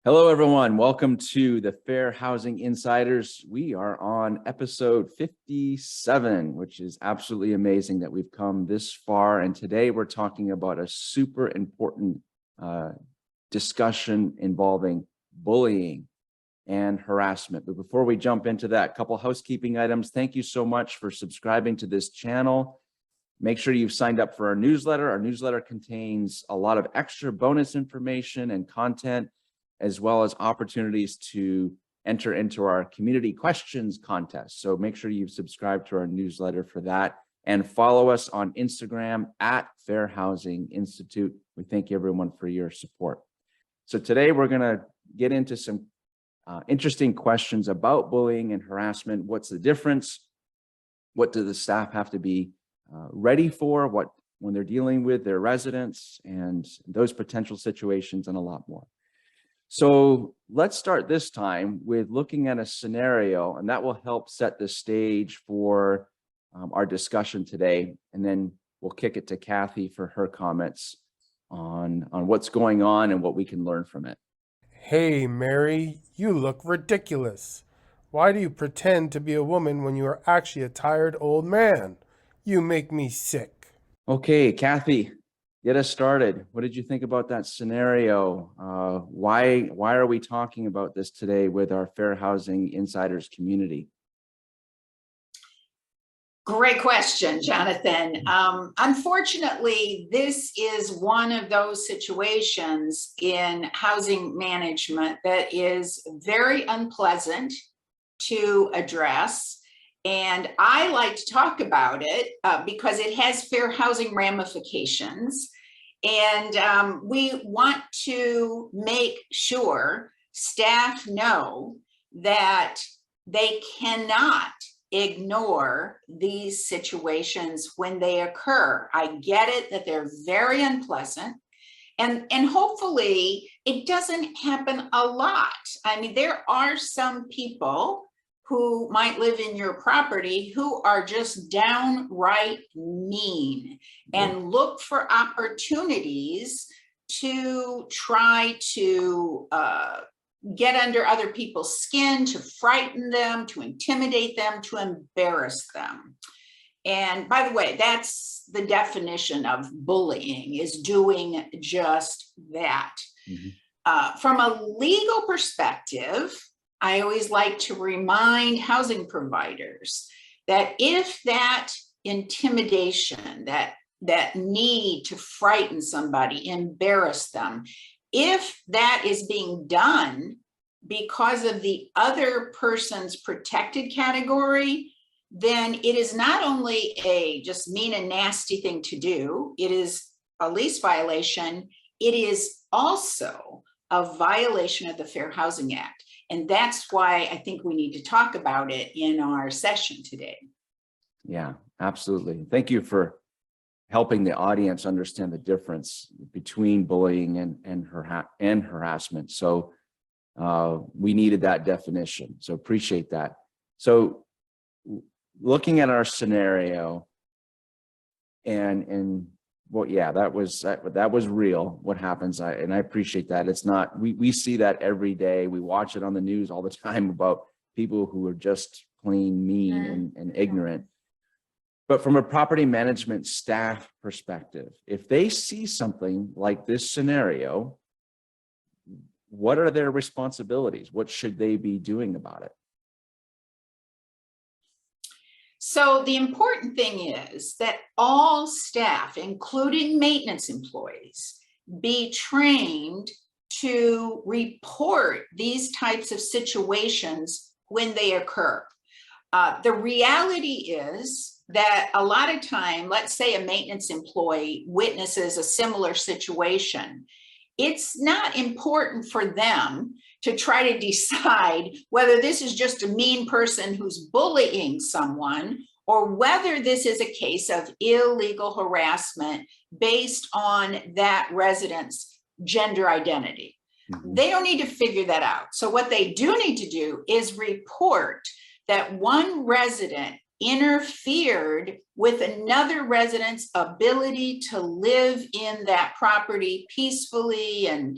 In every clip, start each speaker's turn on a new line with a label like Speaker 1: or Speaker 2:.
Speaker 1: Hello, everyone. Welcome to the Fair Housing Insiders. We are on episode 57, which is absolutely amazing that we've come this far. And today we're talking about a super important discussion involving bullying and harassment. But before we jump into that, a couple housekeeping items. Thank you so much for subscribing to this channel. Make sure you've signed up for our newsletter. Our newsletter contains a lot of extra bonus information and content, as well as opportunities to enter into our community questions contest. So make sure you've subscribed to our newsletter for that, and follow us on Instagram at Fair Housing Institute. We thank everyone for your support. So today we're going to get into some interesting questions about bullying and harassment. What's the difference? What do the staff have to be ready for when they're dealing with their residents and those potential situations, and a lot more. So let's start this time with looking at a scenario, and that will help set the stage for our discussion today. And then we'll kick it to Kathy for her comments on what's going on and what we can learn from it.
Speaker 2: Hey, Mary, you look ridiculous. Why do you pretend to be a woman when you are actually a tired old man? You make me sick.
Speaker 1: Okay, Kathy, get us started. What did you think about that scenario? Why are we talking about this today with our Fair Housing Insiders community?
Speaker 3: Great question, Jonathan. Unfortunately, this is one of those situations in housing management that is very unpleasant to address. And I like to talk about it because it has fair housing ramifications. And we want to make sure staff know that they cannot ignore these situations when they occur. I get it that they're very unpleasant, and hopefully it doesn't happen a lot. I mean, there are some people who might live in your property who are just downright mean and look for opportunities to try to get under other people's skin, to frighten them, to intimidate them, to embarrass them. And by the way, that's the definition of bullying, is doing just that. Mm-hmm. From a legal perspective, I always like to remind housing providers that if that intimidation, that need to frighten somebody, embarrass them, if that is being done because of the other person's protected category, then it is not only a just mean and nasty thing to do, it is a lease violation, it is also a violation of the Fair Housing Act. And that's why I think we need to talk about it in our session today.
Speaker 1: Yeah, absolutely. Thank you for helping the audience understand the difference between bullying and harassment. So we needed that definition. So appreciate that. So looking at our scenario, and well, yeah, that was real. What happens, and I appreciate that. It's not, we see that every day. We watch it on the news all the time about people who are just plain mean and ignorant. But from a property management staff perspective, if they see something like this scenario, what are their responsibilities? What should they be doing about it?
Speaker 3: So the important thing is that all staff, including maintenance employees, be trained to report these types of situations when they occur. The reality is that a lot of time, let's say a maintenance employee witnesses a similar situation, it's not important for them to try to decide whether this is just a mean person who's bullying someone or whether this is a case of illegal harassment based on that resident's gender identity. Mm-hmm. They don't need to figure that out. So what they do need to do is report that one resident interfered with another resident's ability to live in that property peacefully and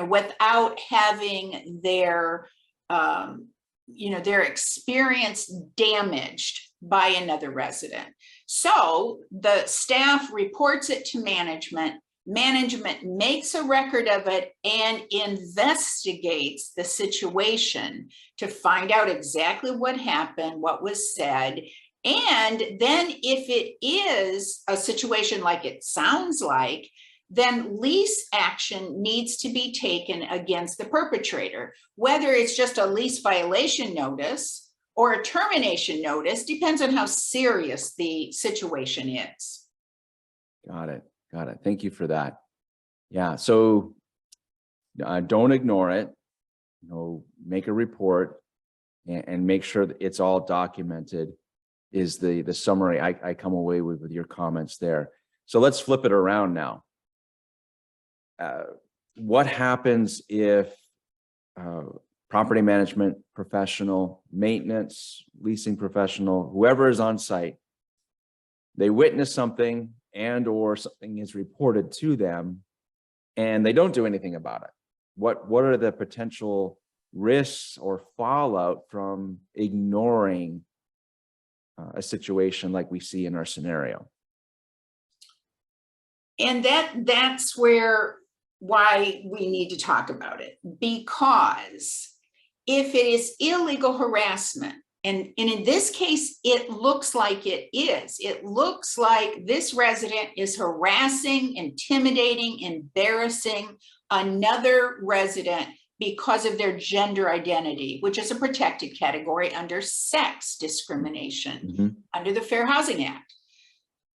Speaker 3: without having their, their experience damaged by another resident. So the staff reports it to management. Management makes a record of it and investigates the situation to find out exactly what happened, what was said. And then if it is a situation like it sounds like, then lease action needs to be taken against the perpetrator. Whether it's just a lease violation notice or a termination notice, depends on how serious the situation is.
Speaker 1: Got it. Got it. Thank you for that. Yeah. So don't ignore it. Make a report and make sure that it's all documented is the summary I come away with your comments there. So let's flip it around now. What happens if property management professional, maintenance, leasing professional, whoever is on site, they witness something and or something is reported to them and they don't do anything about it? What are the potential risks or fallout from ignoring a situation like we see in our scenario?
Speaker 3: And that's why we need to talk about it, because if it is illegal harassment, and in this case, it looks like it is. It looks like this resident is harassing, intimidating, embarrassing another resident because of their gender identity, which is a protected category under sex discrimination under the Fair Housing Act.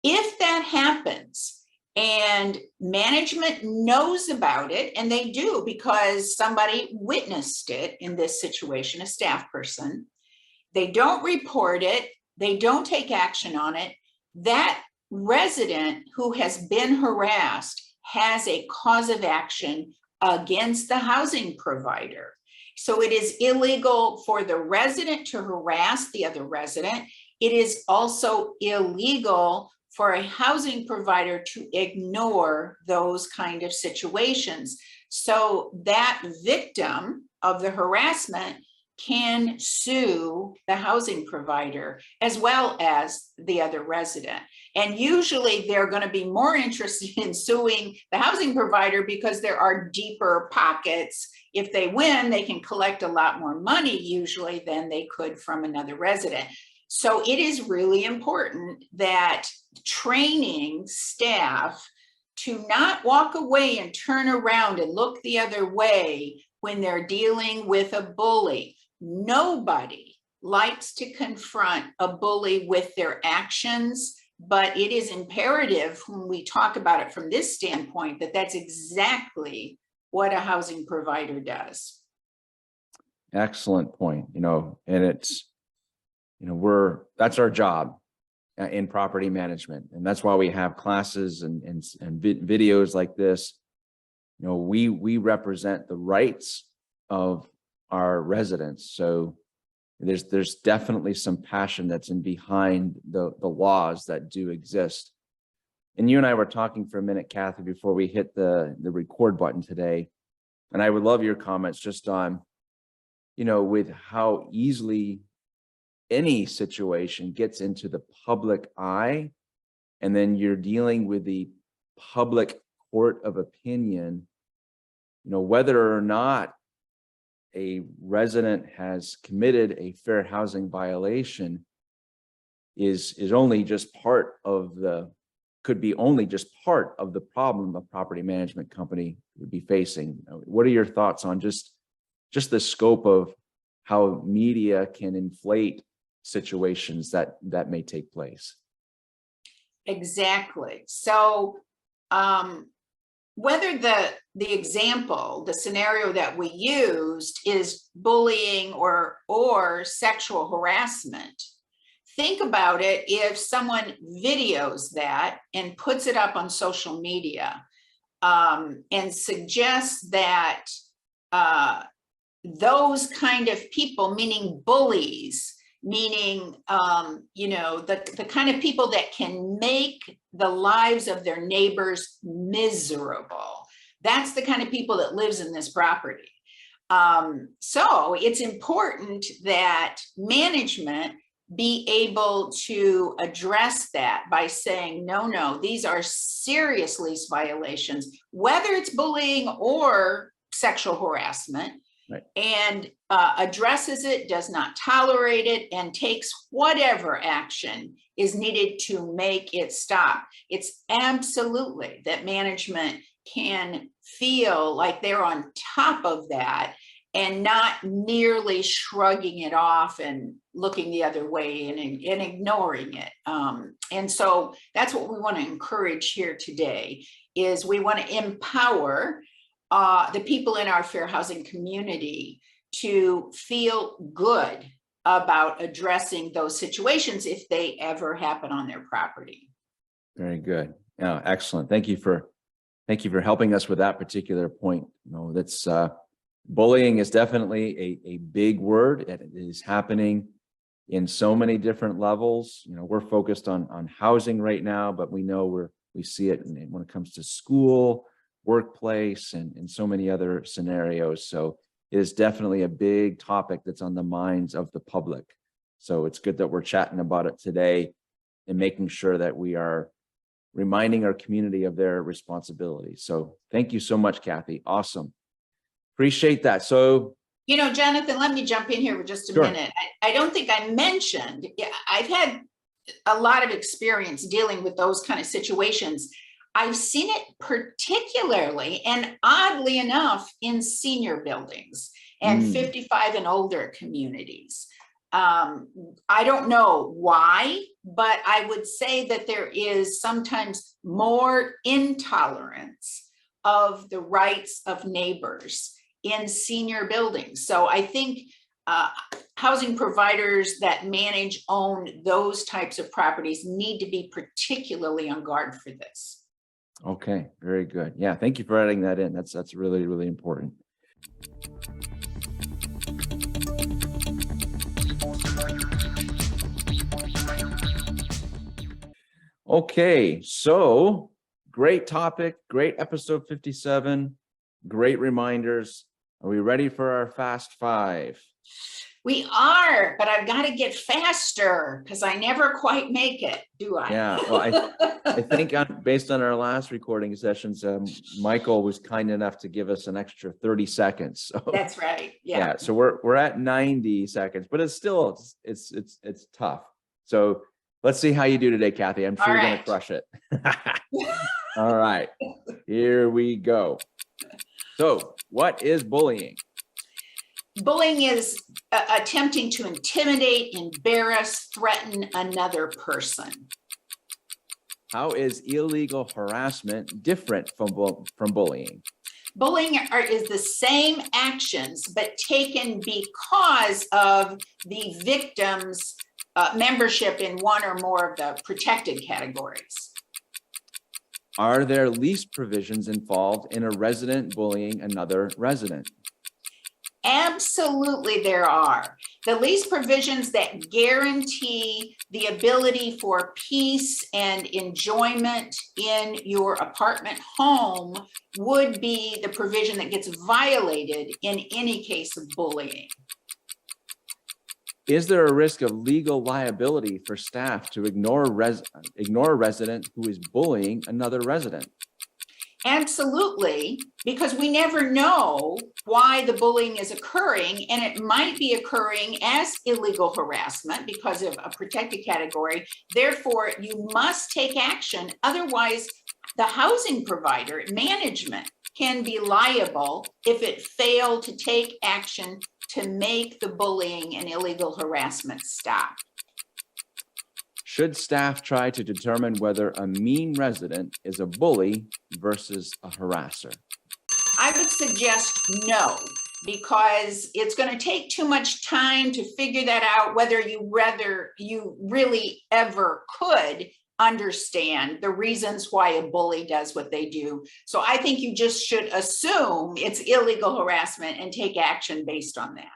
Speaker 3: If that happens and management knows about it, and they do because somebody witnessed it in this situation, a staff person, they don't report it, they don't take action on it, that resident who has been harassed has a cause of action against the housing provider. So it is illegal for the resident to harass the other resident. It is also illegal for a housing provider to ignore those kind of situations. So that victim of the harassment can sue the housing provider as well as the other resident. And usually they're going to be more interested in suing the housing provider because there are deeper pockets. If they win, they can collect a lot more money usually than they could from another resident. So it is really important that training staff to not walk away and turn around and look the other way when they're dealing with a bully. Nobody likes to confront a bully with their actions, but it is imperative when we talk about it from this standpoint that that's exactly what a housing provider does.
Speaker 1: Excellent point. And it's, that's our job in property management. And that's why we have classes and videos like this. We represent the rights of our residents. So there's definitely some passion that's in behind the laws that do exist. And you and I were talking for a minute, Kathy, before we hit the record button today. And I would love your comments just on, with how easily any situation gets into the public eye, and then you're dealing with the public court of opinion, whether or not a resident has committed a fair housing violation is only just part of could be only just part of the problem a property management company would be facing. What are your thoughts on just the scope of how media can inflate situations that may take place?
Speaker 3: Exactly. So whether the example, the scenario that we used is bullying or sexual harassment, think about it. If someone videos that and puts it up on social media and suggests that those kind of people, meaning bullies, meaning, the kind of people that can make the lives of their neighbors miserable, That's the kind of people that lives in this property. So it's important that management be able to address that by saying, no, these are serious lease violations, whether it's bullying or sexual harassment.
Speaker 1: Right.
Speaker 3: And addresses it, does not tolerate it, and takes whatever action is needed to make it stop. It's absolutely that management can feel like they're on top of that and not merely shrugging it off and looking the other way and ignoring it. And so that's what we want to encourage here today, is we want to empower the people in our fair housing community to feel good about addressing those situations if they ever happen on their property.
Speaker 1: Very good. Yeah, excellent. Thank you for helping us with that particular point. That's bullying is definitely a big word. It is happening in so many different levels. We're focused on housing right now, but we know we see it when it comes to school, workplace, and so many other scenarios. So it is definitely a big topic that's on the minds of the public. So it's good that we're chatting about it today and making sure that we are reminding our community of their responsibility. So thank you so much, Kathy. Awesome. Appreciate that. So,
Speaker 3: Jonathan, let me jump in here for just a
Speaker 1: Sure.
Speaker 3: minute. I don't think I mentioned, I've had a lot of experience dealing with those kind of situations. I've seen it particularly and oddly enough in senior buildings and 55 and older communities. I don't know why, but I would say that there is sometimes more intolerance of the rights of neighbors in senior buildings. So I think housing providers that own those types of properties need to be particularly on guard for this.
Speaker 1: Okay, very good. Yeah, thank you for adding that in. That's really, really important. Okay, so great topic, great episode 57, great reminders. Are we ready for our fast five?
Speaker 3: We are, but I've got to get faster because I never quite make it, do I?
Speaker 1: Yeah, well, I think based on our last recording sessions, Michael was kind enough to give us an extra 30 seconds. So
Speaker 3: that's right. Yeah.
Speaker 1: So we're at 90 seconds, but it's still it's tough. So let's see how you do today, Kathy. I'm sure you're going to crush it. All right, here we go. So what is bullying?
Speaker 3: Bullying is attempting to intimidate, embarrass, threaten another person.
Speaker 1: How is illegal harassment different from bullying?
Speaker 3: Bullying is the same actions, but taken because of the victim's membership in one or more of the protected categories.
Speaker 1: Are there lease provisions involved in a resident bullying another resident?
Speaker 3: Absolutely, there are. The lease provisions that guarantee the ability for peace and enjoyment in your apartment home would be the provision that gets violated in any case of bullying.
Speaker 1: Is there a risk of legal liability for staff to ignore a resident who is bullying another resident?
Speaker 3: Absolutely, because we never know why the bullying is occurring, and it might be occurring as illegal harassment because of a protected category. Therefore, you must take action. Otherwise, the housing provider, management, can be liable if it failed to take action to make the bullying and illegal harassment stop.
Speaker 1: Should staff try to determine whether a mean resident is a bully versus a harasser?
Speaker 3: I would suggest no, because it's going to take too much time to figure that out, whether you really ever could understand the reasons why a bully does what they do. So I think you just should assume it's illegal harassment and take action based on that.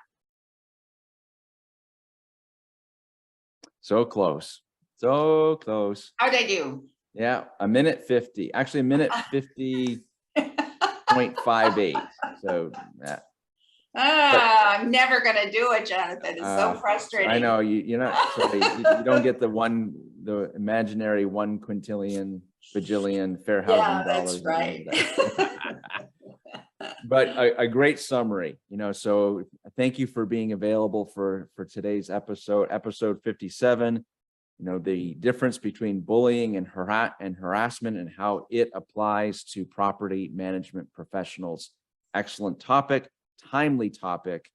Speaker 1: So close. So close.
Speaker 3: How'd I do?
Speaker 1: Yeah, a minute 50. Actually, a minute 50. 0.58. So
Speaker 3: I'm never gonna do it, Jonathan. It's so frustrating.
Speaker 1: I know you're not, sorry, you don't get the imaginary 1 quintillion, bajillion fair housing
Speaker 3: Yeah,
Speaker 1: dollars.
Speaker 3: that's right.
Speaker 1: But a great summary, so thank you for being available for today's episode 57. The difference between bullying and harassment and how it applies to property management professionals. Excellent topic, timely topic.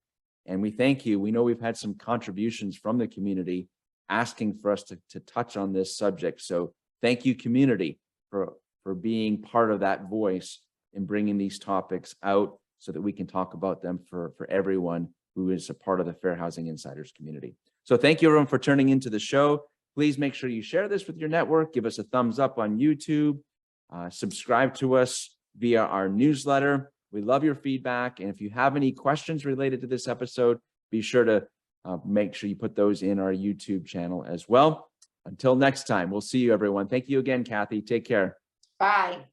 Speaker 1: And we thank you. We know we've had some contributions from the community asking for us to touch on this subject. So thank you, community, for being part of that voice in bringing these topics out so that we can talk about them for everyone who is a part of the Fair Housing Insiders community. So thank you, everyone, for turning into the show. Please make sure you share this with your network. Give us a thumbs up on YouTube. Subscribe to us via our newsletter. We love your feedback. And if you have any questions related to this episode, be sure to make sure you put those in our YouTube channel as well. Until next time, we'll see you, everyone. Thank you again, Kathy. Take care.
Speaker 3: Bye.